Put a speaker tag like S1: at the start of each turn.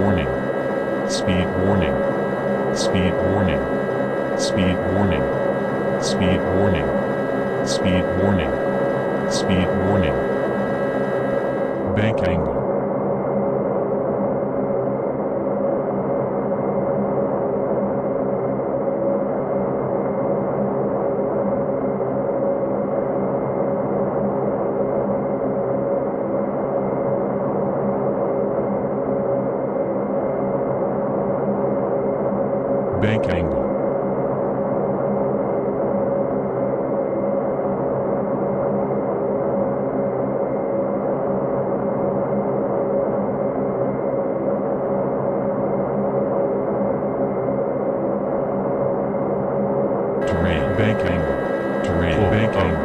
S1: warning, speed warning, speed warning, speed warning, speed warning, speed warning, speed warning. Bank angle. Bank angle. Terrain. Bank angle. Terrain. Bank angle.